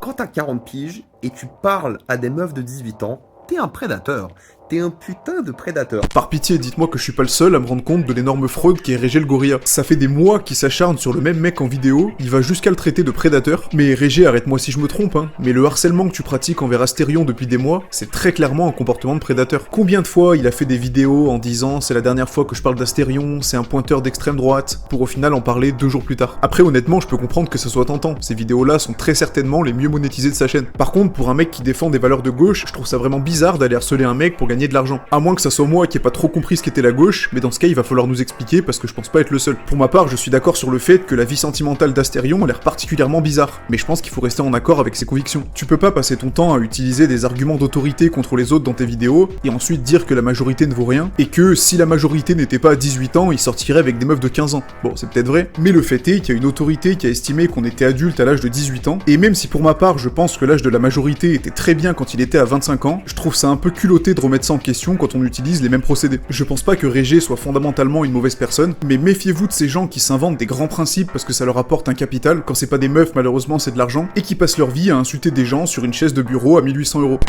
quand t'as 40 piges et tu parles à des meufs de 18 ans, t'es un prédateur. T'es un putain de prédateur. Par pitié, dites-moi que je suis pas le seul à me rendre compte de l'énorme fraude qu'est Régé le gorilla. Ça fait des mois qu'il s'acharne sur le même mec en vidéo, il va jusqu'à le traiter de prédateur. Mais Régé, arrête-moi si je me trompe, hein, mais le harcèlement que tu pratiques envers Astérion depuis des mois, c'est très clairement un comportement de prédateur. Combien de fois il a fait des vidéos en disant c'est la dernière fois que je parle d'Astérion, c'est un pointeur d'extrême droite, pour au final en parler 2 jours plus tard. Après honnêtement, je peux comprendre que ce soit tentant, ces vidéos-là sont très certainement les mieux monétisées de sa chaîne. Par contre, pour un mec qui défend des valeurs de gauche, je trouve ça vraiment bizarre d'aller harceler un mec pour gagner de l'argent. À moins que ça soit moi qui ai pas trop compris ce qu'était la gauche, mais dans ce cas il va falloir nous expliquer parce que je pense pas être le seul. Pour ma part, je suis d'accord sur le fait que la vie sentimentale d'Astérion a l'air particulièrement bizarre, mais je pense qu'il faut rester en accord avec ses convictions. Tu peux pas passer ton temps à utiliser des arguments d'autorité contre les autres dans tes vidéos, et ensuite dire que la majorité ne vaut rien, et que si la majorité n'était pas à 18 ans, il sortirait avec des meufs de 15 ans. Bon, c'est peut-être vrai, mais le fait est qu'il y a une autorité qui a estimé qu'on était adulte à l'âge de 18 ans, et même si pour ma part je pense que l'âge de la majorité était très bien quand il était à 25 ans, je trouve ça un peu culotté de remettre ça en question quand on utilise les mêmes procédés. Je pense pas que Régé soit fondamentalement une mauvaise personne, mais méfiez-vous de ces gens qui s'inventent des grands principes parce que ça leur apporte un capital, quand c'est pas des meufs malheureusement c'est de l'argent, et qui passent leur vie à insulter des gens sur une chaise de bureau à 1800 €.